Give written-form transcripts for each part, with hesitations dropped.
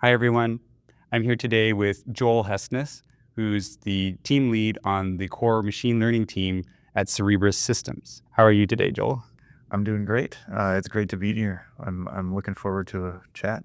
Hi, everyone. I'm here today with Joel Hestness, who's the team lead on the core machine learning team at Cerebras Systems. How are you today, Joel? I'm doing great. It's great to be here. I'm looking forward to a chat.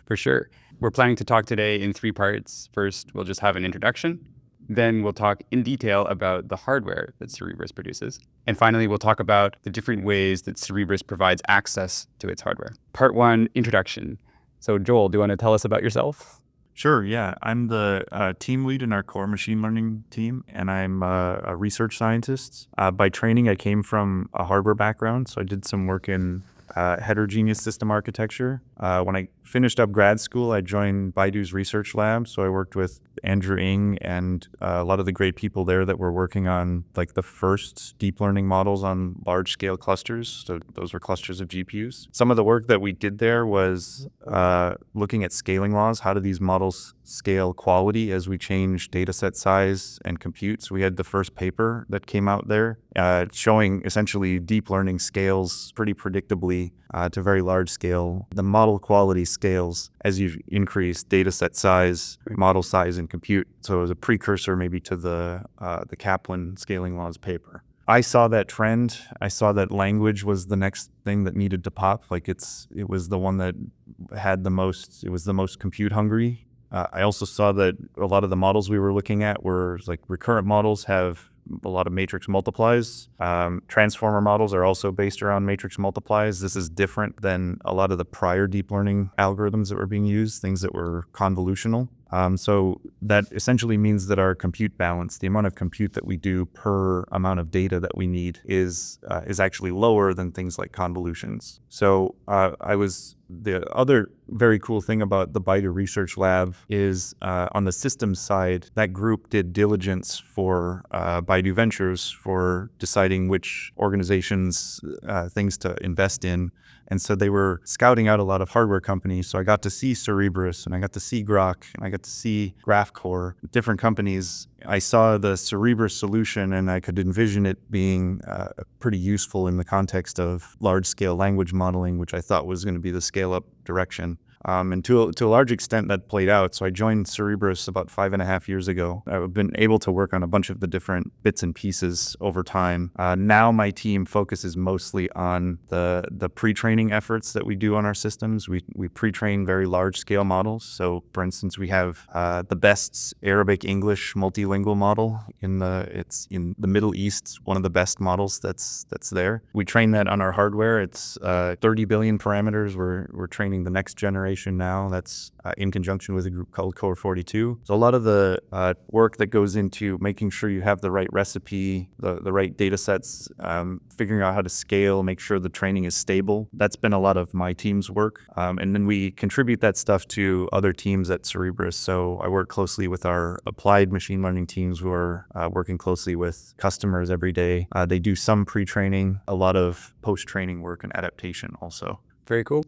For sure. We're planning to talk today in 3 parts. First, we'll just have an introduction. Then we'll talk in detail about the hardware that Cerebras produces. And finally, we'll talk about the different ways that Cerebras provides access to its hardware. Part 1, introduction. So Joel, do you want to tell us about yourself? Sure, yeah. I'm the team lead in our core machine learning team, and I'm a research scientist. By training, I came from a hardware background, so I did some work in heterogeneous system architecture. When I finished up grad school, I joined Baidu's research lab, so I worked with Andrew Ng and a lot of the great people there that were working on like the first deep learning models on large scale clusters. So those were clusters of GPUs. Some of the work that we did there was looking at scaling laws. How do these models scale quality as we change data set size and compute? So we had the first paper that came out there showing essentially deep learning scales pretty predictably to very large scale. The model quality scales as you increase data set size, model size, and compute. So it was a precursor maybe to the Kaplan scaling laws paper. I saw that trend. I saw that language was the next thing that needed to pop. Like it was the one that had the most, it was the most compute hungry. I also saw that a lot of the models we were looking at were like recurrent models have a lot of matrix multiplies. Transformer models are also based around matrix multiplies. This is different than a lot of the prior deep learning algorithms that were being used, things that were convolutional. So that essentially means that our compute balance, the amount of compute that we do per amount of data that we need is actually lower than things like convolutions. So the other very cool thing about the Baidu Research Lab is on the systems side, that group did diligence for Baidu Ventures for deciding which organizations, things to invest in. And so they were scouting out a lot of hardware companies. So I got to see Cerebras and I got to see Groq and I got to see GraphCore, different companies. I saw the Cerebras solution and I could envision it being pretty useful in the context of large scale language modeling, which I thought was going to be the scale up direction. And to a large extent that played out. So I joined Cerebras about 5.5 years ago. I've been able to work on a bunch of the different bits and pieces over time. Now my team focuses mostly on the pre-training efforts that we do on our systems. We pre-train very large scale models. So for instance, we have the best Arabic English multilingual model it's in the Middle East, one of the best models that's there. We train that on our hardware. It's 30 billion parameters. We're training the next generation now. That's in conjunction with a group called Core 42. So a lot of the work that goes into making sure you have the right recipe, the right data sets, figuring out how to scale, make sure the training is stable. That's been a lot of my team's work. And then we contribute that stuff to other teams at Cerebras. So I work closely with our applied machine learning teams who are working closely with customers every day. They do some pre-training, a lot of post-training work and adaptation also. Very cool.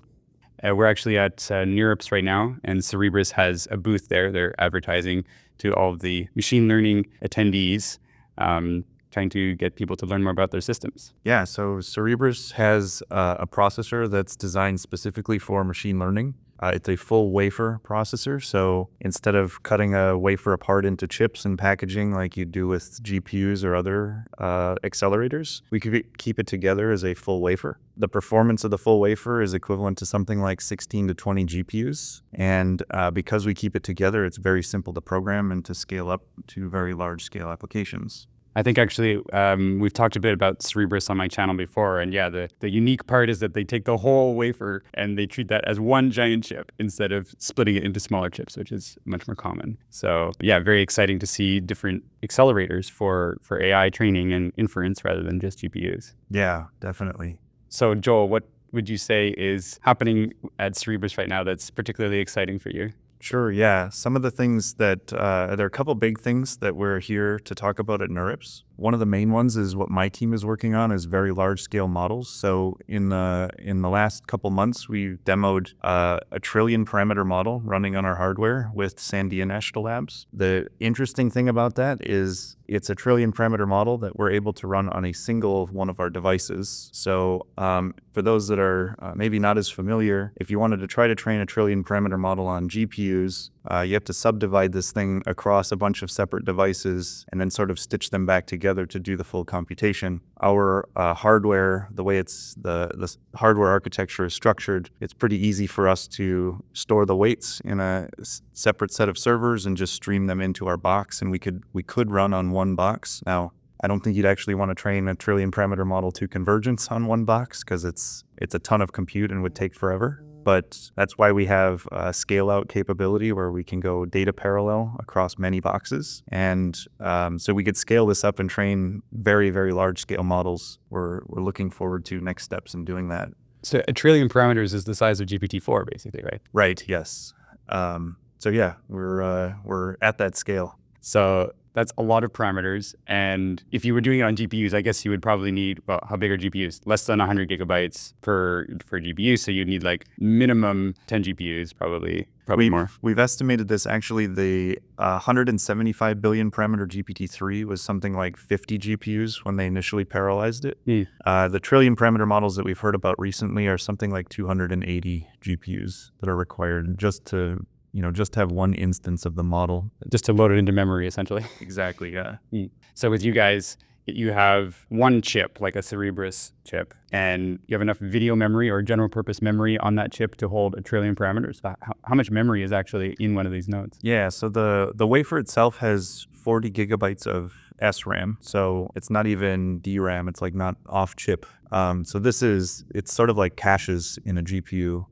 We're actually at NeurIPS right now, and Cerebras has a booth there. They're advertising to all of the machine learning attendees, trying to get people to learn more about their systems. Yeah, so Cerebras has a processor that's designed specifically for machine learning. It's a full wafer processor. So instead of cutting a wafer apart into chips and packaging like you do with GPUs or other accelerators, we could keep it together as a full wafer. The performance of the full wafer is equivalent to something like 16 to 20 GPUs. And because we keep it together, it's very simple to program and to scale up to very large scale applications. I think actually we've talked a bit about Cerebras on my channel before, and yeah, the unique part is that they take the whole wafer and they treat that as one giant chip instead of splitting it into smaller chips, which is much more common. So yeah, very exciting to see different accelerators for AI training and inference rather than just GPUs. Yeah, definitely. So Joel, what would you say is happening at Cerebras right now that's particularly exciting for you? Sure, yeah. Some of the things that, there are a couple big things that we're here to talk about at NeurIPS. One of the main ones is what my team is working on is very large scale models. So in the last couple months, we demoed a 1 trillion parameter model running on our hardware with Sandia National Labs. The interesting thing about that is it's a trillion parameter model that we're able to run on a single one of our devices. So for those that are maybe not as familiar, if you wanted to try to train a trillion parameter model on GPUs, you have to subdivide this thing across a bunch of separate devices and then sort of stitch them back together to do the full computation. Our hardware, the way the hardware architecture is structured, it's pretty easy for us to store the weights in a separate set of servers and just stream them into our box, and we could run on one box. Now, I don't think you'd actually want to train a trillion parameter model to convergence on one box because it's a ton of compute and would take forever. But that's why we have a scale out capability where we can go data parallel across many boxes. And so we could scale this up and train very, very large scale models. We're looking forward to next steps in doing that. So a trillion parameters is the size of GPT-4, basically, right? Right, yes. So yeah, we're at that scale. So that's a lot of parameters. And if you were doing it on GPUs, I guess you would probably need, well, how big are GPUs? Less than 100 gigabytes per GPU. So you'd need like minimum 10 GPUs, probably more. We've estimated this. Actually, the 175 billion parameter GPT-3 was something like 50 GPUs when they initially parallelized it. The trillion parameter models that we've heard about recently are something like 280 GPUs that are required just to have one instance of the model. Just to load it into memory, essentially. Exactly, yeah. So with you guys, you have one chip, like a Cerebras chip, and you have enough video memory or general purpose memory on that chip to hold a trillion parameters. How much memory is actually in one of these nodes? Yeah, so the wafer itself has 40 gigabytes of SRAM, so it's not even DRAM, it's like not off chip. So it's sort of like caches in a GPU.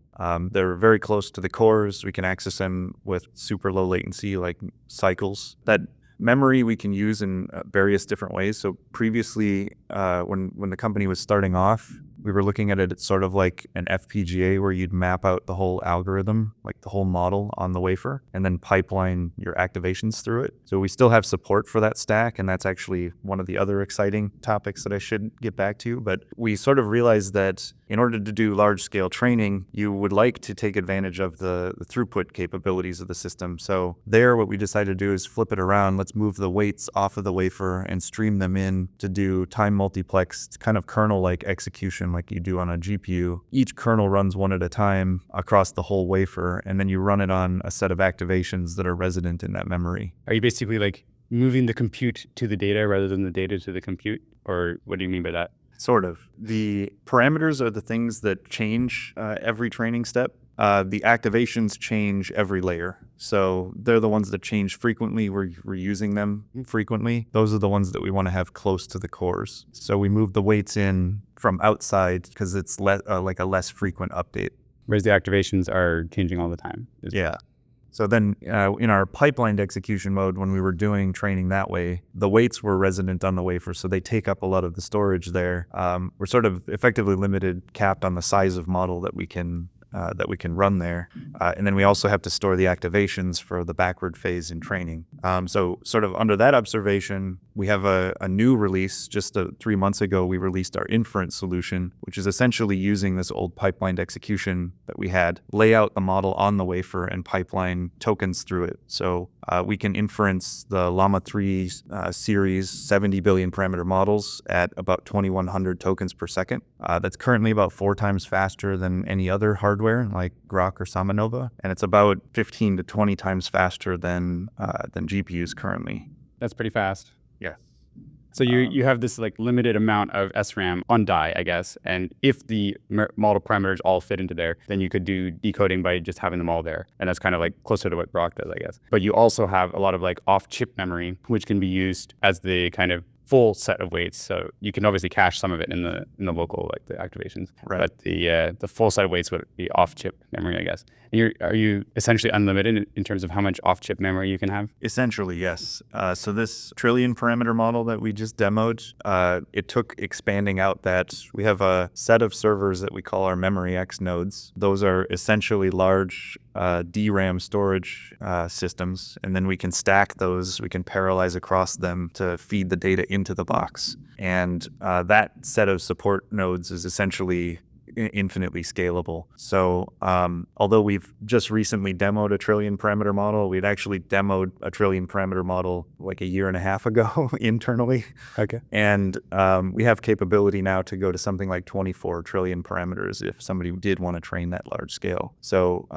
They're very close to the cores. We can access them with super low latency, like cycles. That memory we can use in various different ways. So previously, when the company was starting off, we were looking at it as sort of like an FPGA where you'd map out the whole algorithm, like the whole model on the wafer, and then pipeline your activations through it. So we still have support for that stack, and that's actually one of the other exciting topics that I should get back to. But we sort of realized that in order to do large-scale training, you would like to take advantage of the throughput capabilities of the system. So what we decided to do is flip it around. Let's move the weights off of the wafer and stream them in to do time multiplexed, kind of kernel-like execution like you do on a GPU. Each kernel runs one at a time across the whole wafer, and then you run it on a set of activations that are resident in that memory. Are you basically like moving the compute to the data rather than the data to the compute? Or what do you mean by that? Sort of. The parameters are the things that change every training step. The activations change every layer. So they're the ones that change frequently. We're using them frequently. Those are the ones that we want to have close to the cores. So we move the weights in from outside because it's like a less frequent update. Whereas the activations are changing all the time. Yeah. So then in our pipelined execution mode, when we were doing training that way, the weights were resident on the wafer, so they take up a lot of the storage there. We're sort of effectively capped on the size of model that we can run there. And then we also have to store the activations for the backward phase in training. So sort of under that observation, we have a new release. Just 3 months ago, we released our inference solution, which is essentially using this old pipelined execution that we had, lay out the model on the wafer and pipeline tokens through it. So we can inference the Llama 3 series 70 billion parameter models at about 2,100 tokens per second. That's currently about 4 times faster than any other hardware like Groq or Samanova, and it's about 15 to 20 times faster than GPUs currently. That's pretty fast. Yeah. So you have this like limited amount of SRAM on die, I guess, and if the model parameters all fit into there, then you could do decoding by just having them all there, and that's kind of like closer to what Groq does, I guess. But you also have a lot of like off-chip memory, which can be used as the kind of full set of weights. So you can obviously cache some of it in the local, like the activations, right. But the full set of weights would be off-chip memory, I guess. And are you essentially unlimited in terms of how much off-chip memory you can have? Essentially, yes. So this trillion parameter model that we just demoed, it took expanding out that. We have a set of servers that we call our memory X nodes. Those are essentially large DRAM storage systems, and then we can stack those, we can parallelize across them to feed the data into the box. And that set of support nodes is essentially infinitely scalable. So although we've just recently demoed a trillion parameter model, we'd actually demoed a trillion parameter model like a year and a half ago internally. Okay. And we have capability now to go to something like 24 trillion parameters if somebody did want to train that large scale. So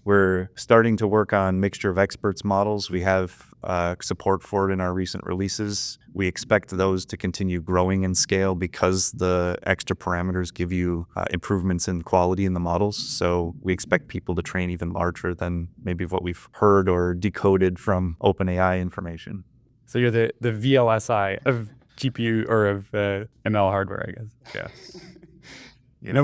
we're starting to work on mixture of experts models. We have support for it in our recent releases. We expect those to continue growing in scale because the extra parameters give you improvements in quality in the models. So we expect people to train even larger than maybe what we've heard or decoded from OpenAI information. So you're the VLSI of GPU or of ML hardware, I guess. Yeah.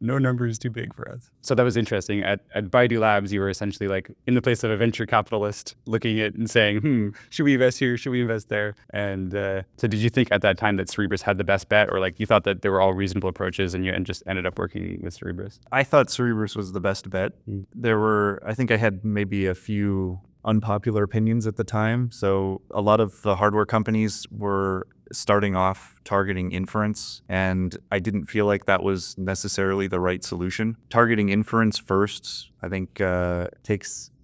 No number is too big for us. So that was interesting. At Baidu Labs, you were essentially like in the place of a venture capitalist looking at and saying, should we invest here? Should we invest there? And so did you think at that time that Cerebras had the best bet, or like you thought that they were all reasonable approaches and you just ended up working with Cerebras? I thought Cerebras was the best bet. I think I had maybe a few unpopular opinions at the time. So a lot of the hardware companies were starting off targeting inference, and I didn't feel like that was necessarily the right solution. Targeting inference first, I think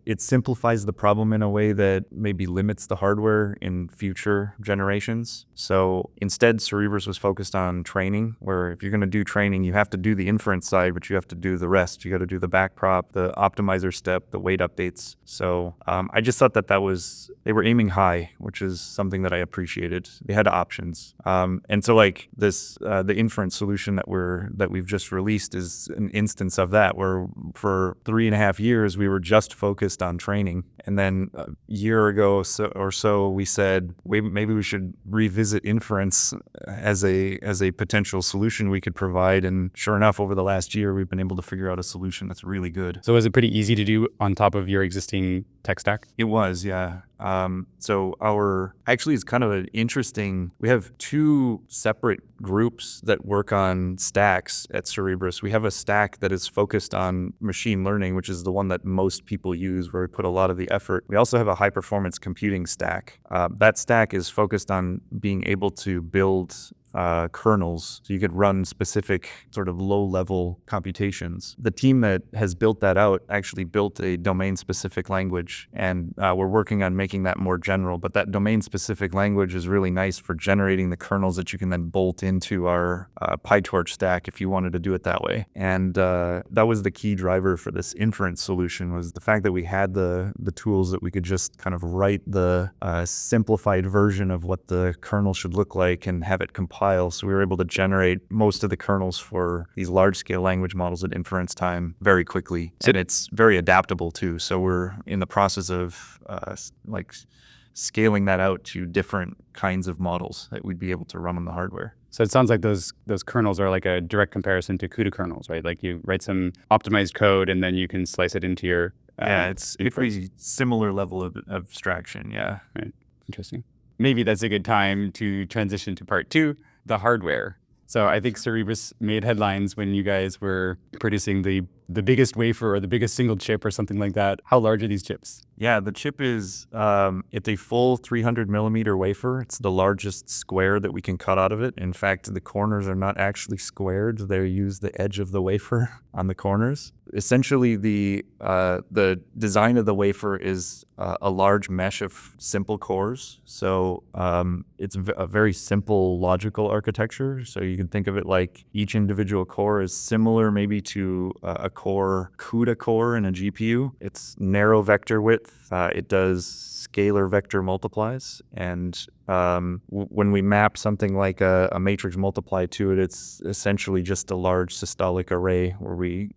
it simplifies the problem in a way that maybe limits the hardware in future generations. So instead, Cerebras was focused on training, where if you're going to do training, you have to do the inference side, but you have to do the rest. You got to do the backprop, the optimizer step, the weight updates. So I just thought that they were aiming high, which is something that I appreciated. They had options. And so like this, the inference solution that we've just released is an instance of that, where for 3.5 years, we were just focused on training. And then a year ago or so, we said maybe we should revisit inference as a potential solution we could provide. And sure enough, over the last year, we've been able to figure out a solution that's really good. So was it pretty easy to do on top of your existing tech stack? It was, yeah. So actually it's kind of an interesting, we have two separate groups that work on stacks at Cerebras. We have a stack that is focused on machine learning, which is the one that most people use, where we put a lot of the effort. We also have a high performance computing stack. That stack is focused on being able to build kernels, so you could run specific sort of low-level computations. The team that has built that out actually built a domain-specific language, and we're working on making that more general, but that domain-specific language is really nice for generating the kernels that you can then bolt into our Pytorch stack if you wanted to do it that way. And that was the key driver for this inference solution, was the fact that we had the tools that we could just kind of write the simplified version of what the kernel should look like and have it compile. So we were able to generate most of the kernels for these large-scale language models at inference time very quickly. And it's very adaptable too. So we're in the process of scaling that out to different kinds of models that we'd be able to run on the hardware. So it sounds like those kernels are like a direct comparison to Cuda kernels, right? Like you write some optimized code and then you can slice it into your it's a pretty similar level of abstraction, yeah. Right. Interesting. Maybe that's a good time to transition to part 2, the hardware. So I think Cerebras made headlines when you guys were producing the biggest wafer or the biggest single chip or something like that. How large are these chips? Yeah, the chip is, it's a full 300 millimeter wafer. It's the largest square that we can cut out of it. In fact, the corners are not actually squared. They use the edge of the wafer on the corners. Essentially, the design of the wafer is a large mesh of simple cores. So it's a very simple logical architecture. So you can think of it like each individual core is similar maybe to a Cuda core in a GPU. It's narrow vector width. It does scalar vector multiplies. And when we map something like a matrix multiply to it, it's essentially just a large systolic array where we,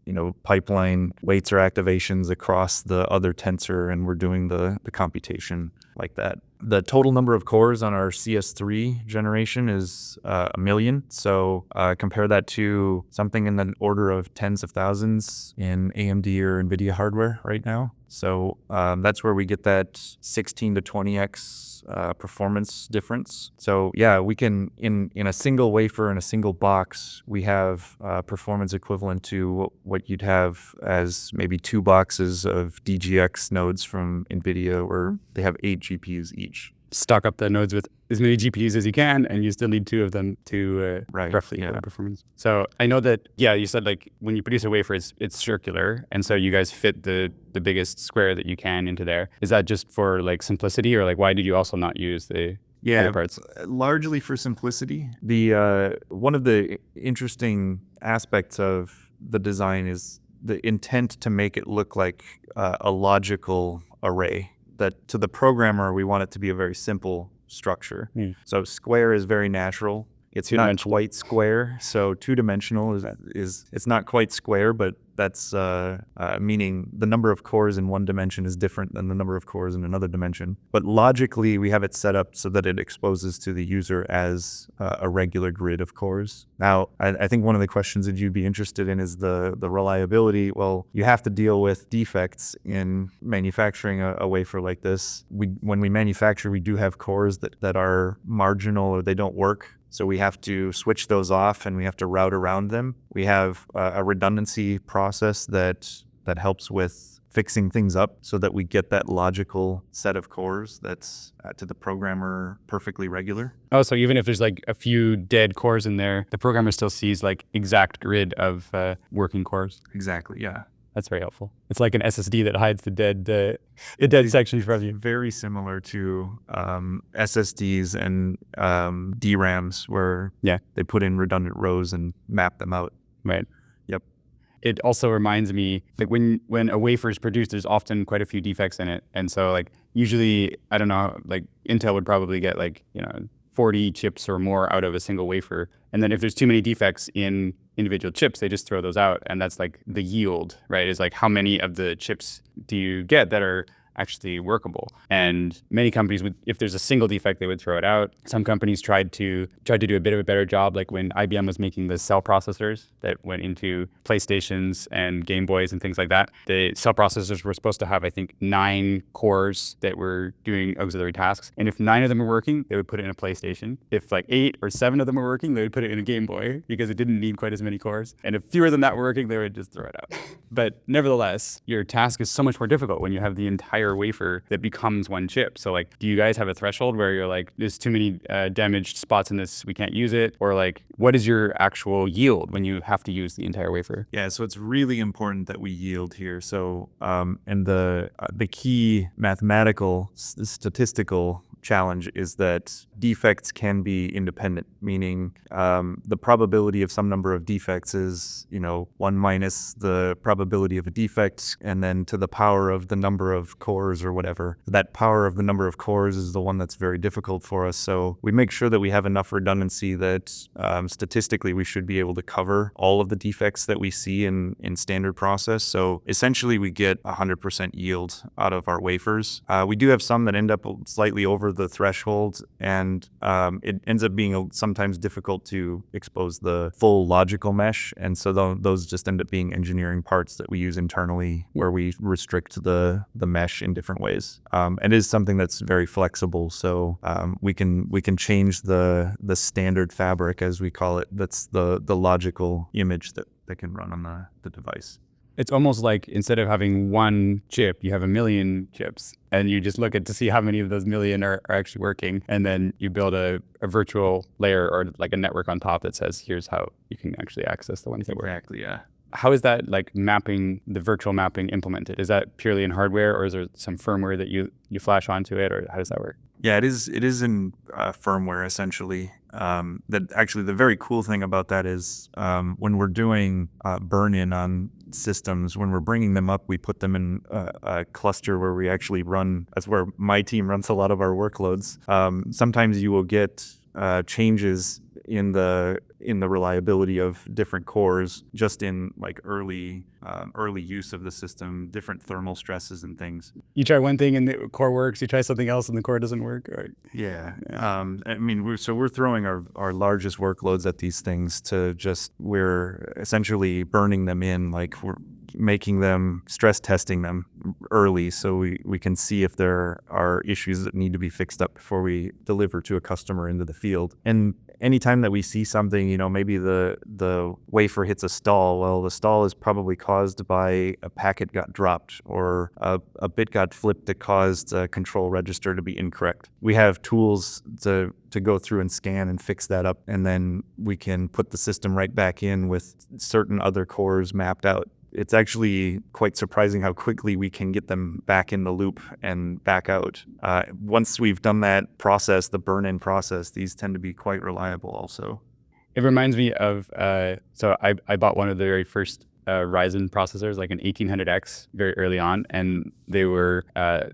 pipeline weights or activations across the other tensor, and we're doing the computation like that. The total number of cores on our CS3 generation is 1 million. So compare that to something in the order of tens of thousands in AMD or Nvidia hardware right now. So that's where we get that 16 to 20x performance difference. So yeah, we can, in a single wafer, in a single box, we have performance equivalent to what you'd have as maybe 2 boxes of DGX nodes from Nvidia, where they have 8 GPUs each. stock up the nodes with as many GPUs as you can, and you still need 2 of them to roughly equal performance. So I know that, you said like when you produce a wafer, it's circular, and so you guys fit the biggest square that you can into there. Is that just for like simplicity, or like why did you also not use the other parts? Largely for simplicity. The one of the interesting aspects of the design is the intent to make it look like a logical array. That to the programmer, we want it to be a very simple structure. So square is very natural. It's not quite square. So 2-dimensional is it's not quite square, but that's meaning the number of cores in one dimension is different than the number of cores in another dimension. But logically, we have it set up so that it exposes to the user as a regular grid of cores. Now, I think one of the questions that you'd be interested in is the reliability. Well, you have to deal with defects in manufacturing a wafer like this. When we manufacture, we do have cores that are marginal or they don't work. So we have to switch those off and we have to route around them. We have a redundancy process that helps with fixing things up so that we get that logical set of cores that's to the programmer perfectly regular. Oh, so even if there's like a few dead cores in there, the programmer still sees like exact grid of working cores. Exactly, yeah. That's very helpful. It's like an SSD that hides the dead sections from you. Very similar to SSDs and DRAMs where they put in redundant rows and map them out. Right. Yep. It also reminds me, like when a wafer is produced, there's often quite a few defects in it. And so like usually, I don't know, like Intel would probably get like, 40 chips or more out of a single wafer. And then if there's too many defects in individual chips, they just throw those out. And that's like the yield, right? Is like how many of the chips do you get that are actually workable? And many companies would, if there's a single defect, they would throw it out. Some companies tried to do a bit of a better job, like when IBM was making the cell processors that went into PlayStations and Game Boys and things like that. The cell processors were supposed to have, I think, 9 cores that were doing auxiliary tasks. And if 9 of them were working, they would put it in a PlayStation. If like 8 or 7 of them were working, they would put it in a Game Boy because it didn't need quite as many cores. And if fewer than that were working, they would just throw it out. But nevertheless, your task is so much more difficult when you have the entire wafer that becomes one chip. So like, do you guys have a threshold where you're like, there's too many damaged spots in this, we can't use it? Or like, what is your actual yield when you have to use the entire wafer? Yeah, so it's really important that we yield here. So, and the key mathematical, statistical challenge is that defects can be independent, meaning the probability of some number of defects is, 1 minus the probability of a defect, and then to the power of the number of cores or whatever. That power of the number of cores is the one that's very difficult for us. So we make sure that we have enough redundancy that statistically we should be able to cover all of the defects that we see in standard process. So essentially we get 100% yield out of our wafers. We do have some that end up slightly over the threshold, and it ends up being sometimes difficult to expose the full logical mesh, and so those just end up being engineering parts that we use internally where we restrict the mesh in different ways. It is something that's very flexible, so we can change the standard fabric, as we call it. That's the logical image that can run on the device. It's almost like instead of having one chip, you have a million chips, and you just look at to see how many of those million are actually working, and then you build a virtual layer or like a network on top that says, here's how you can actually access the ones that work. Exactly, yeah. How is that like mapping, the virtual mapping implemented? Is that purely in hardware, or is there some firmware that you flash onto it, or how does that work? Yeah, it is in firmware essentially. That actually the very cool thing about that is when we're doing burn-in on systems, when we're bringing them up, we put them in a cluster where we actually run. That's where my team runs a lot of our workloads. Sometimes you will get changes in the reliability of different cores just in like early use of the system, different thermal stresses and things. You try one thing and the core works, you try something else and the core doesn't work. Or... Yeah. I mean, we're throwing our largest workloads at these things we're essentially burning them in, like we're making them, stress testing them early so we can see if there are issues that need to be fixed up before we deliver to a customer into the field. And anytime that we see something, maybe the wafer hits a stall, well, the stall is probably caused by a packet got dropped or a bit got flipped that caused a control register to be incorrect. We have tools to go through and scan and fix that up, and then we can put the system right back in with certain other cores mapped out. It's actually quite surprising how quickly we can get them back in the loop and back out. Once we've done that process, the burn-in process, these tend to be quite reliable also. It reminds me of, so I bought one of the very first Ryzen processors, like an 1800X, very early on, and they were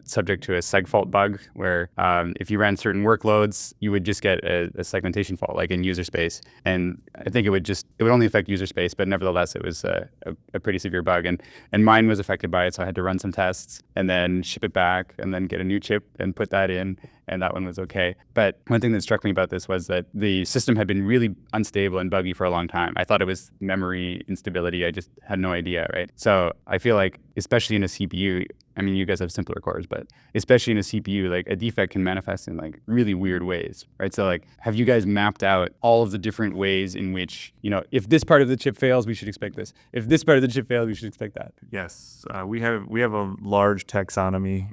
subject to a segfault bug where if you ran certain workloads, you would just get a segmentation fault, like in user space. And I think it would only affect user space, but nevertheless, it was a pretty severe bug. And mine was affected by it, so I had to run some tests and then ship it back and then get a new chip and put that in. And that one was okay. But one thing that struck me about this was that the system had been really unstable and buggy for a long time. I thought it was memory instability. I just had no idea, right? So I feel like, especially in a CPU, I mean, you guys have simpler cores, but especially in a CPU, like a defect can manifest in like really weird ways, right? So like, have you guys mapped out all of the different ways in which, if this part of the chip fails, we should expect this. If this part of the chip fails, we should expect that. Yes, we have a large taxonomy.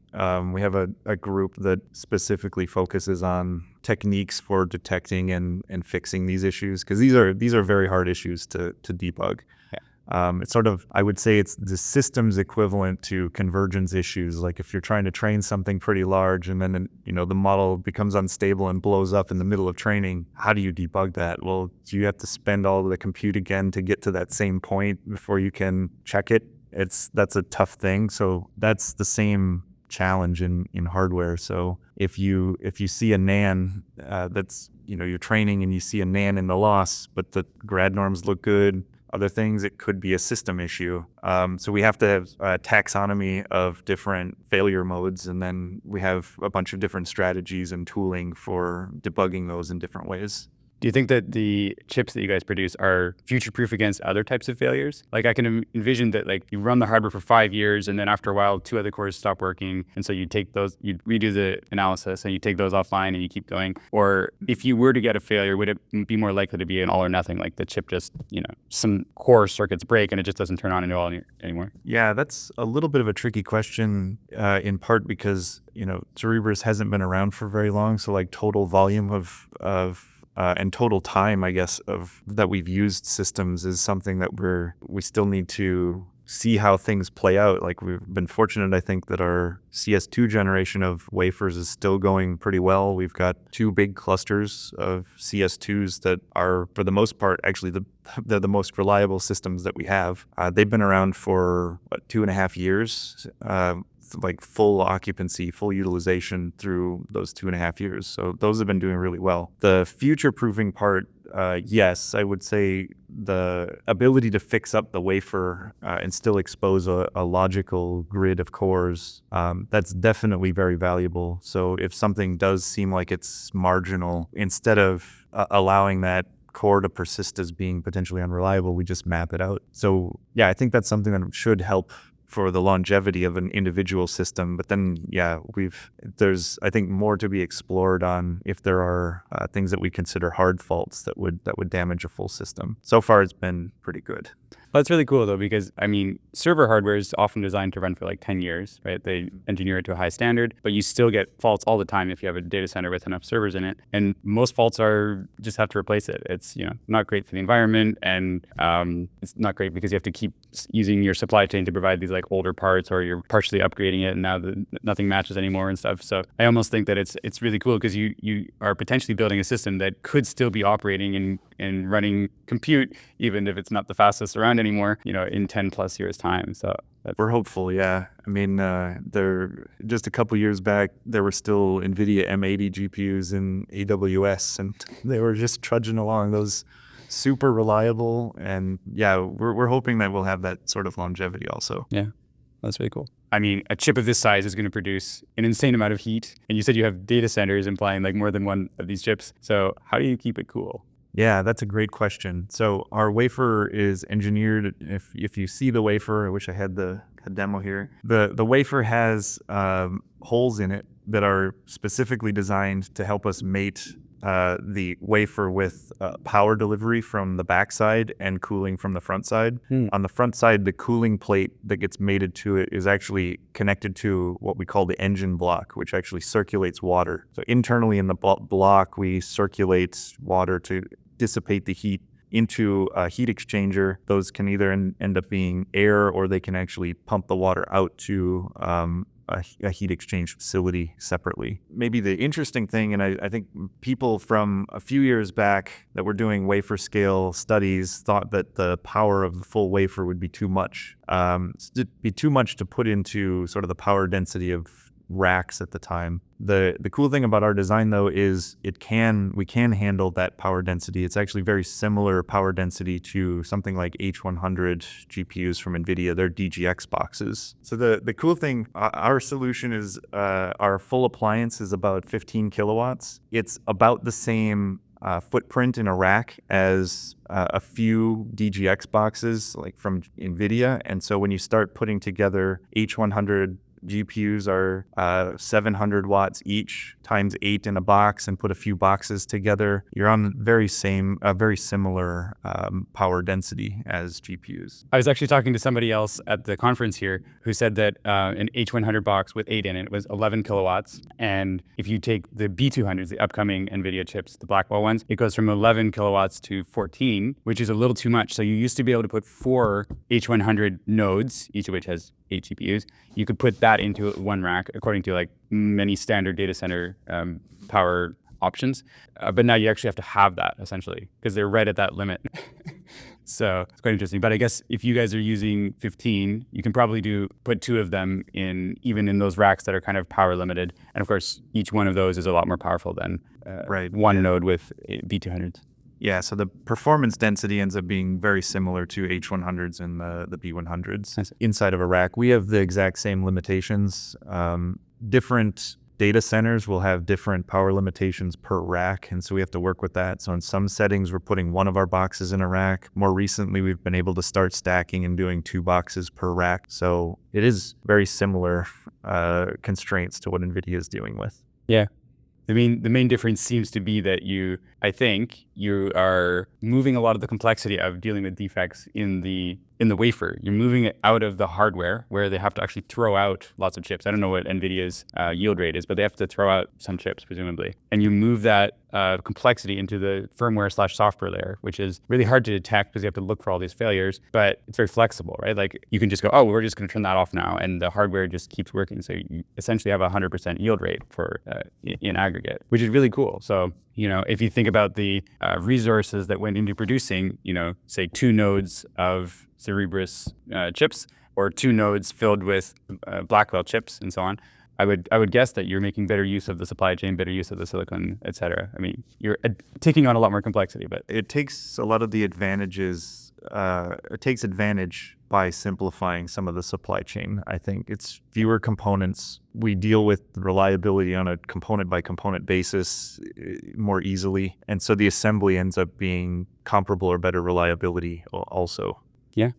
We have a group that specifically focuses on techniques for detecting and fixing these issues, because these are very hard issues to debug. It's sort of, I would say it's the system's equivalent to convergence issues. Like if you're trying to train something pretty large and then, the model becomes unstable and blows up in the middle of training, how do you debug that? Well, do you have to spend all of the compute again to get to that same point before you can check it? That's a tough thing. So that's the same challenge in hardware. So if you see a NAN that's, you're training and you see a NAN in the loss, but the grad norms look good, other things, it could be a system issue. So we have to have a taxonomy of different failure modes, and then we have a bunch of different strategies and tooling for debugging those in different ways. Do you think that the chips that you guys produce are future-proof against other types of failures? Like I can envision that like you run the hardware for 5 years and then after a while, 2 other cores stop working. And so you take those, you redo the analysis and you take those offline and you keep going. Or if you were to get a failure, would it be more likely to be an all or nothing? Like the chip just, some core circuits break and it just doesn't turn on at all anymore? Yeah, that's a little bit of a tricky question in part because, Cerebras hasn't been around for very long. So like total volume of and total time, I guess, of that we've used systems is something that we still need to see how things play out. Like we've been fortunate, I think, that our CS2 generation of wafers is still going pretty well. We've got 2 big clusters of CS2s that are, for the most part, actually they're the most reliable systems that we have. They've been around for 2.5 years. Like full occupancy, full utilization through those 2.5 years. So those have been doing really well. The future-proofing part, yes, I would say the ability to fix up the wafer and still expose a logical grid of cores, that's definitely very valuable. So if something does seem like it's marginal, instead of allowing that core to persist as being potentially unreliable, we just map it out. So yeah, I think that's something that should help for the longevity of an individual system. But then, yeah, there's, I think, more to be explored on if there are things that we consider hard faults that would damage a full system. So far, it's been pretty good. Well, that's really cool, though, because, I mean, server hardware is often designed to run for like 10 years, right? They engineer it to a high standard, but you still get faults all the time if you have a data center with enough servers in it. And most faults just have to replace it. It's, not great for the environment, and it's not great because you have to keep using your supply chain to provide these like older parts, or you're partially upgrading it and now nothing matches anymore and stuff. So I almost think that it's really cool because you are potentially building a system that could still be operating and running compute, even if it's not the fastest around anymore, in 10 plus years time. So we're hopeful. Yeah. I mean, just a couple years back, there were still Nvidia M80 GPUs in AWS, and they were just trudging along. Those super reliable. And yeah, we're hoping that we'll have that sort of longevity also. Yeah. That's really cool. I mean, a chip of this size is going to produce an insane amount of heat. And you said you have data centers implying like more than one of these chips. So how do you keep it cool? Yeah, that's a great question. So our wafer is engineered, if you see the wafer, I wish I had the demo here. The wafer has holes in it that are specifically designed to help us mate the wafer with power delivery from the backside and cooling from the front side. On the front side, the cooling plate that gets mated to it is actually connected to what we call the engine block, which actually circulates water. So internally in the block, we circulate water to dissipate the heat into a heat exchanger. Those can either end up being air, or they can actually pump the water out to a heat exchange facility separately. Maybe the interesting thing, and I think people from a few years back that were doing wafer scale studies thought that the power of the full wafer would be too much. It'd be too much to put into sort of the power density of racks at the time. The cool thing about our design though is we can handle that power density. It's actually very similar power density to something like H100 GPUs from Nvidia. They're DGX boxes. So the cool thing, our solution is our full appliance is about 15 kilowatts. It's about the same footprint in a rack as a few DGX boxes like from Nvidia. And so when you start putting together H100 GPUs are 700 watts each times 8 in a box, and put a few boxes together, you're on very similar power density as GPUs. I was actually talking to somebody else at the conference here who said that an H100 box with 8 in it was 11 kilowatts. And if you take the B200s, the upcoming NVIDIA chips, the Blackwell ones, it goes from 11 kilowatts to 14, which is a little too much. So you used to be able to put 4 H100 nodes, each of which has 8 GPUs. You could put that into one rack according to like many standard data center power options. But now you actually have to have that essentially because they're right at that limit. So it's quite interesting. But I guess if you guys are using 15, you can probably put 2 of them even in those racks that are kind of power limited. And of course, each one of those is a lot more powerful than one node with B200s. Yeah, so the performance density ends up being very similar to H100s and the B100s inside of a rack. We have the exact same limitations. Different data centers will have different power limitations per rack, and so we have to work with that. So in some settings, we're putting one of our boxes in a rack. More recently, we've been able to start stacking and doing 2 boxes per rack. So it is very similar constraints to what NVIDIA is dealing with. Yeah. I mean, the main difference seems to be that I think you are moving a lot of the complexity of dealing with defects in the wafer. You're moving it out of the hardware where they have to actually throw out lots of chips. I don't know what NVIDIA's yield rate is, but they have to throw out some chips, presumably. And you move that complexity into the firmware/software layer, which is really hard to detect because you have to look for all these failures, but it's very flexible, right? Like you can just go, oh, we're just going to turn that off now, and the hardware just keeps working. So you essentially have a 100% yield rate for in aggregate, which is really cool. So, if you think about the resources that went into producing, say 2 nodes of Cerebras chips or 2 nodes filled with Blackwell chips and so on, I would guess that you're making better use of the supply chain, better use of the silicon, et cetera. I mean, you're taking on a lot more complexity, but it takes a lot of the advantages. It takes advantage by simplifying some of the supply chain. I think it's fewer components. We deal with reliability on a component by component basis more easily. And so the assembly ends up being comparable or better reliability also. Yeah.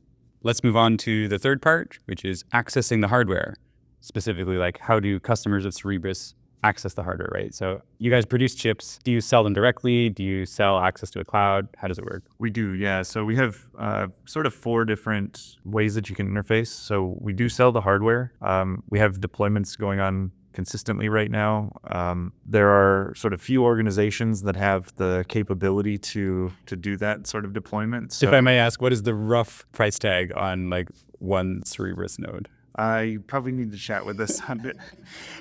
Let's move on to the third part, which is accessing the hardware. Specifically, like how do customers of Cerebras access the hardware, right? So you guys produce chips. Do you sell them directly? Do you sell access to a cloud? How does it work? We do, yeah. So we have sort of 4 different ways that you can interface. So we do sell the hardware. We have deployments going on consistently right now. There are sort of few organizations that have the capability to do that sort of deployment. So if I may ask, what is the rough price tag on like one Cerebras node? I probably need to chat with this on it.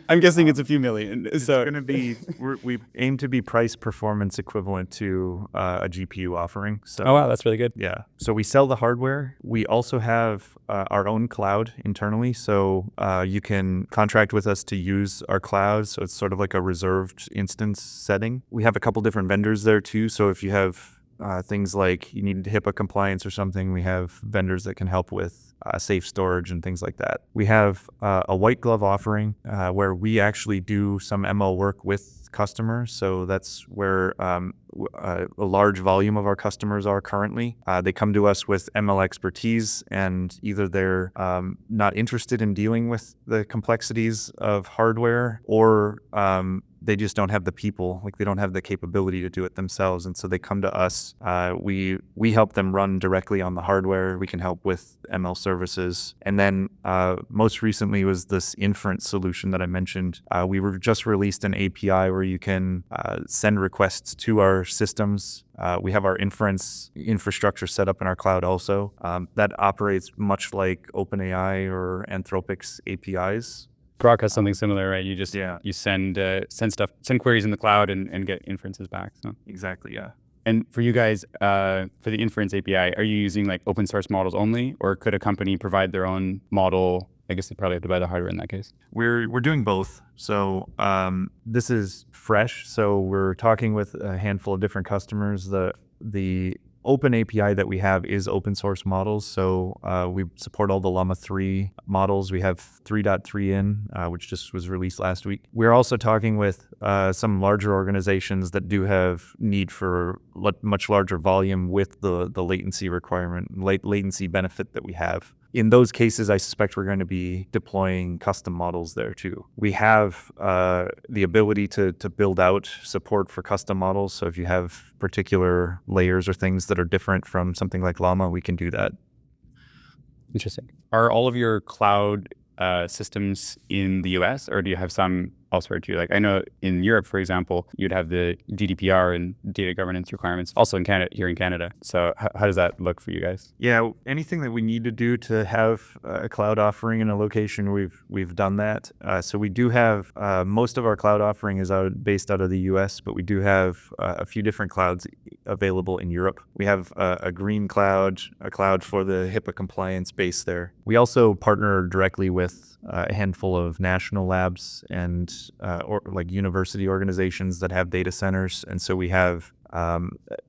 I'm guessing it's a few million. It's going to be, we aim to be price performance equivalent to a GPU offering. So, oh, wow, that's really good. Yeah. So we sell the hardware. We also have our own cloud internally. So you can contract with us to use our cloud. So it's sort of like a reserved instance setting. We have a couple different vendors there too. So if you have things like you need HIPAA compliance or something, we have vendors that can help with safe storage and things like that. We have a white glove offering where we actually do some ML work with customers. So that's where a large volume of our customers are currently. They come to us with ML expertise, and either they're not interested in dealing with the complexities of hardware, or they just don't have the people, like they don't have the capability to do it themselves. And so they come to us. We help them run directly on the hardware. We can help with ML services. And then most recently was this inference solution that I mentioned. We were just released an API where you can send requests to our systems. We have our inference infrastructure set up in our cloud also. That operates much like OpenAI or Anthropic's APIs. Groq has something similar, right? You just you send queries in the cloud and get inferences back. So. Exactly, yeah. And for you guys, for the Inference API, are you using like open source models only, or could a company provide their own model? I guess they probably have to buy the hardware in that case. We're doing both. So this is fresh. So we're talking with a handful of different customers. The open API that we have is open source models. So we support all the Llama 3 models. We have 3.3 in, which just was released last week. We're also talking with some larger organizations that do have need for much larger volume with the latency requirement, latency benefit that we have. In those cases, I suspect we're going to be deploying custom models there too. We have the ability to build out support for custom models. So if you have particular layers or things that are different from something like Llama, we can do that. Interesting. Are all of your cloud systems in the US, or do you have some elsewhere too? Like I know in Europe, for example, you'd have the GDPR and data governance requirements also in Canada, here in Canada. So how does that look for you guys? Yeah, anything that we need to do to have a cloud offering in a location, we've done that. So we do have most of our cloud offering is based out of the US, but we do have a few different clouds available in Europe. We have a green cloud, a cloud for the HIPAA compliance base there. We also partner directly with a handful of national labs and or like university organizations that have data centers. And so we have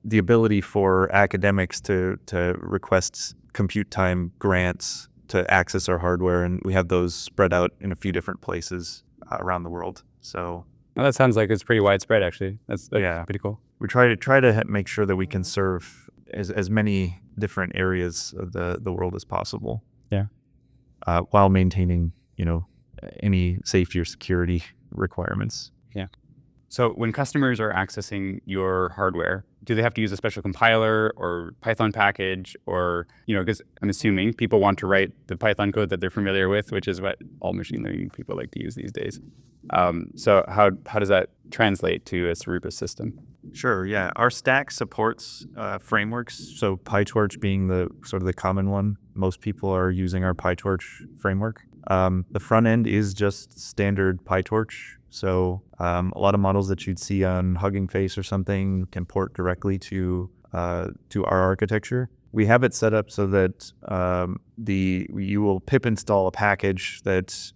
the ability for academics to request compute time grants to access our hardware. And we have those spread out in a few different places around the world. So well, that sounds like it's pretty widespread, actually. That's pretty cool. We try to make sure that we can serve as many different areas of the world as possible. Yeah. While maintaining, any safety or security requirements. Yeah. So when customers are accessing your hardware, do they have to use a special compiler or Python package, or, because I'm assuming people want to write the Python code that they're familiar with, which is what all machine learning people like to use these days. So how does that translate to a Cerebras system? Sure, yeah. Our stack supports frameworks, so Pytorch being the sort of the common one. Most people are using our Pytorch framework. The front end is just standard Pytorch. So a lot of models that you'd see on Hugging Face or something can port directly to our architecture. We have it set up so that you will pip install a package that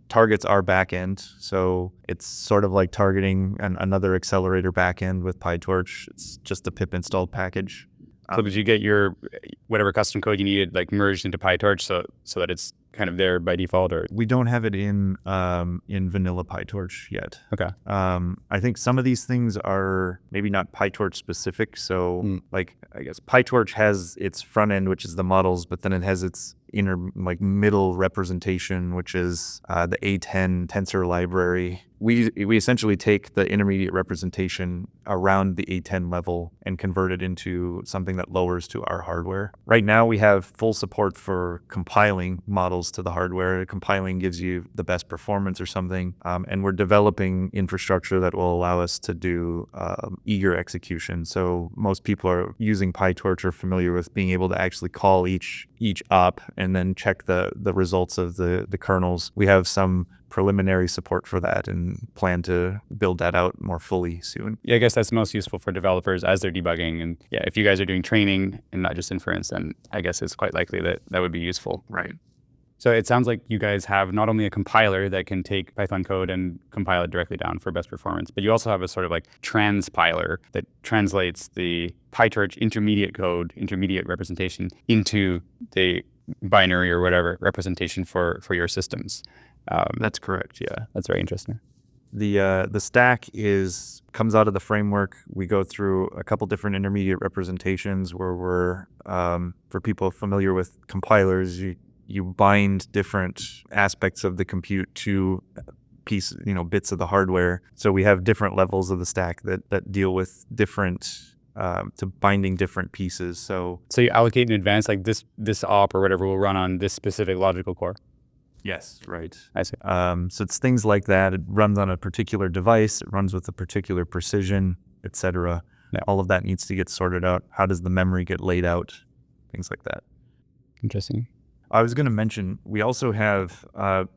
targets our backend. So it's sort of like targeting another accelerator backend with Pytorch. It's just a pip installed package. So did you get your whatever custom code you needed like merged into Pytorch so that it's kind of there by default? Or we don't have it in vanilla Pytorch yet. Okay. I think some of these things are maybe not Pytorch specific. So like I guess Pytorch has its front end, which is the models, but then it has its middle representation, which is the A10 tensor library. We essentially take the intermediate representation around the A10 level and convert it into something that lowers to our hardware. Right now, we have full support for compiling models to the hardware. Compiling gives you the best performance or something, and we're developing infrastructure that will allow us to do eager execution. So most people are using Pytorch or familiar with being able to actually call each op and then check the results of the kernels. We have some preliminary support for that and plan to build that out more fully soon. Yeah, I guess that's most useful for developers as they're debugging. And yeah, if you guys are doing training and not just inference, then I guess it's quite likely that would be useful. Right. So it sounds like you guys have not only a compiler that can take Python code and compile it directly down for best performance, but you also have a sort of like transpiler that translates the Pytorch intermediate representation into the binary or whatever representation for your systems. That's correct. Yeah, that's very interesting. The stack comes out of the framework. We go through a couple different intermediate representations where we're for people familiar with compilers, you bind different aspects of the compute to bits of the hardware. So we have different levels of the stack that deal with different to binding different pieces. So you allocate in advance, like this op or whatever will run on this specific logical core. yes, right. I see. So it's things like that. It runs on a particular device. It runs with a particular precision, etc. Yeah. All of that needs to get sorted out. How does the memory get laid out? Things like that. Interesting. I was going to mention, we also have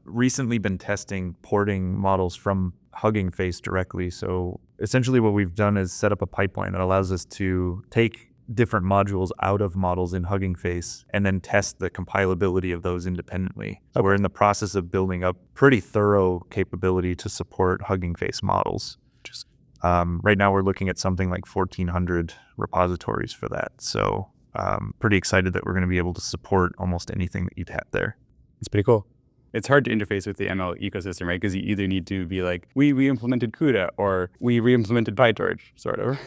recently been testing porting models from Hugging Face directly. So essentially what we've done is set up a pipeline that allows us to take different modules out of models in Hugging Face and then test the compilability of those independently. So we're in the process of building up pretty thorough capability to support Hugging Face models. Right now we're looking at something like 1,400 repositories for that. So pretty excited that we're going to be able to support almost anything that you'd have there. It's pretty cool. It's hard to interface with the ML ecosystem, right? Because you either need to be like, we re-implemented Cuda or we re-implemented Pytorch, sort of.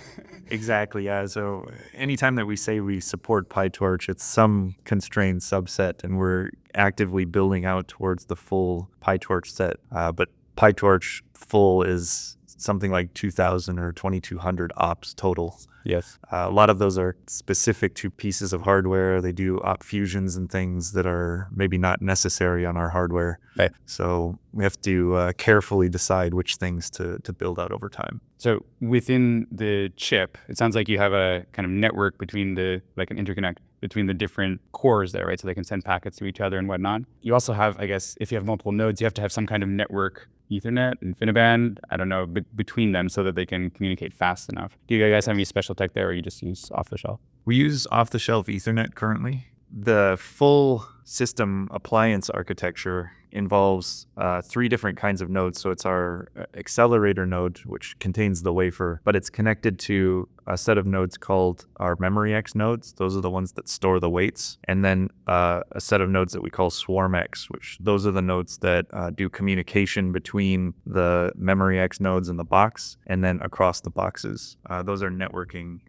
Exactly, yeah. So anytime that we say we support Pytorch, it's some constrained subset, and we're actively building out towards the full Pytorch set. But Pytorch full is something like 2,000 or 2,200 ops total. Yes. A lot of those are specific to pieces of hardware. They do op fusions and things that are maybe not necessary on our hardware. Right. So we have to carefully decide which things to build out over time. So within the chip, it sounds like you have a kind of network between like an interconnect between the different cores there, right? So they can send packets to each other and whatnot. You also have, I guess, if you have multiple nodes, you have to have some kind of network, Ethernet, InfiniBand, I don't know, between them so that they can communicate fast enough. Do you guys have any special tech there, or you just use off the shelf? We use off-the-shelf Ethernet currently. The full system appliance architecture involves 3 different kinds of nodes. So it's our accelerator node, which contains the wafer, but it's connected to a set of nodes called our memory X nodes. Those are the ones that store the weights. And then a set of nodes that we call swarm X, which those are the nodes that do communication between the memory X nodes in the box and then across the boxes. Those are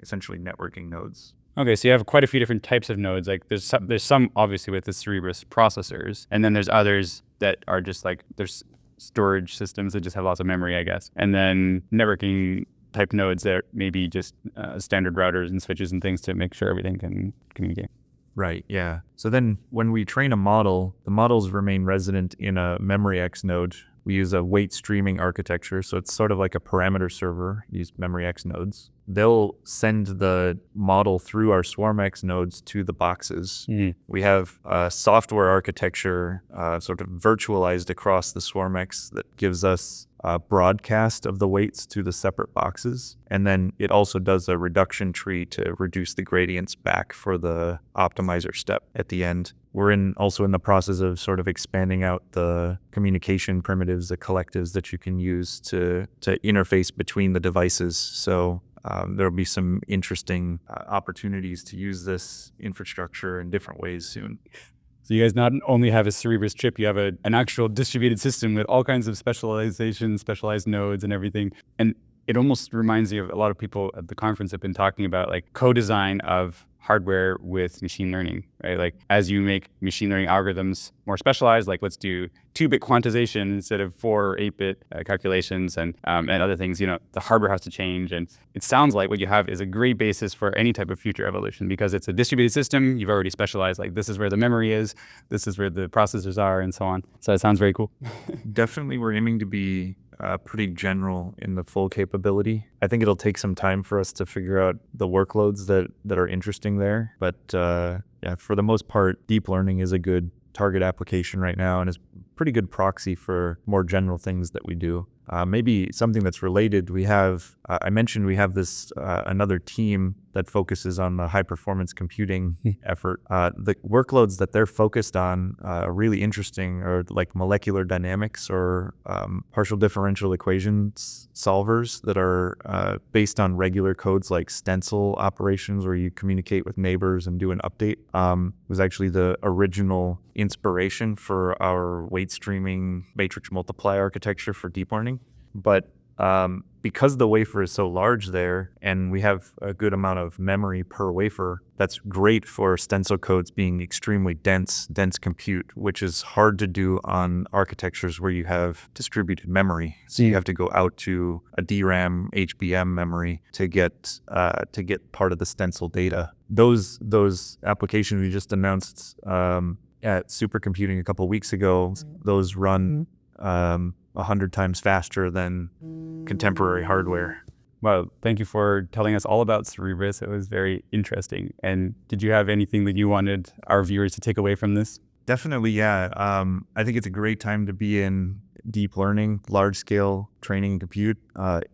essentially networking nodes. Okay, so you have quite a few different types of nodes. Like there's some obviously with the Cerebras processors, and then there's others that are just like there's storage systems that just have lots of memory, I guess, and then networking type nodes that maybe just standard routers and switches and things to make sure everything can communicate. Right, yeah. So then when we train a model, the models remain resident in a memory X node. We use a weight streaming architecture, so it's sort of like a parameter server, use memory X nodes. They'll send the model through our swarm X nodes to the boxes. Mm-hmm. We have a software architecture sort of virtualized across the swarm X that gives us a broadcast of the weights to the separate boxes. And then it also does a reduction tree to reduce the gradients back for the optimizer step at the end. We're also in the process of sort of expanding out the communication primitives, the collectives that you can use to interface between the devices. So there'll be some interesting opportunities to use this infrastructure in different ways soon. So you guys not only have a Cerebras chip, you have an actual distributed system with all kinds of specializations, specialized nodes and everything. And it almost reminds me of a lot of people at the conference have been talking about like co-design of hardware with machine learning, right? Like as you make machine learning algorithms more specialized, like let's do 2-bit quantization instead of 4 or 8-bit calculations and other things, the hardware has to change. And it sounds like what you have is a great basis for any type of future evolution because it's a distributed system. You've already specialized, like this is where the memory is, this is where the processors are and so on. So it sounds very cool. Definitely we're aiming to be pretty general in the full capability. I think it'll take some time for us to figure out the workloads that are interesting there. But yeah, for the most part, deep learning is a good target application right now and is pretty good proxy for more general things that we do. Maybe something that's related, I mentioned we have this another team that focuses on the high performance computing effort. The workloads that they're focused on are really interesting, or like molecular dynamics or partial differential equations solvers that are based on regular codes like stencil operations where you communicate with neighbors and do an update. Was actually the original inspiration for our weight streaming matrix multiply architecture for deep learning. But because the wafer is so large there and we have a good amount of memory per wafer, that's great for stencil codes being extremely dense compute, which is hard to do on architectures where you have distributed memory. So you have to go out to a DRAM, HBM memory to get part of the stencil data. Those applications we just announced at supercomputing a couple of weeks ago, those run 100 times faster than contemporary hardware. Well, thank you for telling us all about Cerebras. It was very interesting. And did you have anything that you wanted our viewers to take away from this? Definitely, yeah. I think it's a great time to be in deep learning, large-scale training and compute.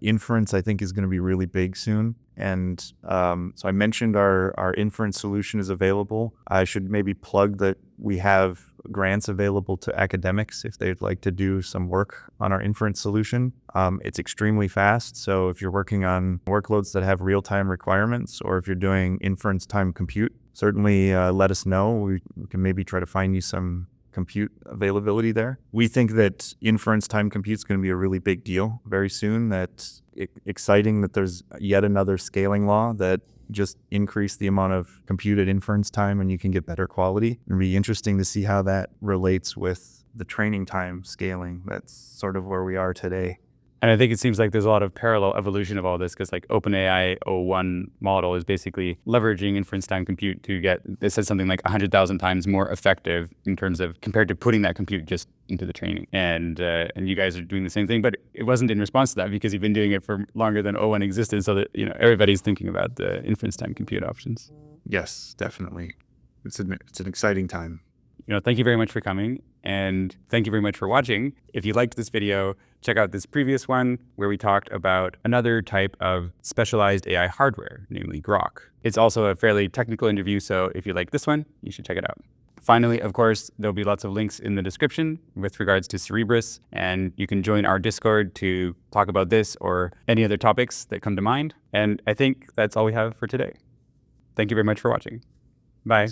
Inference, I think, is going to be really big soon. And so I mentioned our inference solution is available. I should maybe plug that we have grants available to academics if they'd like to do some work on our inference solution. It's extremely fast. So if you're working on workloads that have real-time requirements, or if you're doing inference time compute, certainly let us know. We can maybe try to find you some compute availability there. We think that inference time compute is going to be a really big deal very soon. That's exciting that there's yet another scaling law that just increase the amount of computed inference time and you can get better quality. It'll be interesting to see how that relates with the training time scaling. That's sort of where we are today. And I think it seems like there's a lot of parallel evolution of all this, because like OpenAI O1 model is basically leveraging inference time compute to get, it says something like 100,000 times more effective in terms of compared to putting that compute just into the training. And you guys are doing the same thing, but it wasn't in response to that because you've been doing it for longer than O1 existed. So that, everybody's thinking about the inference time compute options. Yes, definitely. It's an exciting time. Thank you very much for coming, and thank you very much for watching. If you liked this video, check out this previous one where we talked about another type of specialized AI hardware, namely Groq. It's also a fairly technical interview, so if you like this one, you should check it out. Finally, of course, there'll be lots of links in the description with regards to Cerebras, and you can join our Discord to talk about this or any other topics that come to mind. And I think that's all we have for today. Thank you very much for watching. Bye.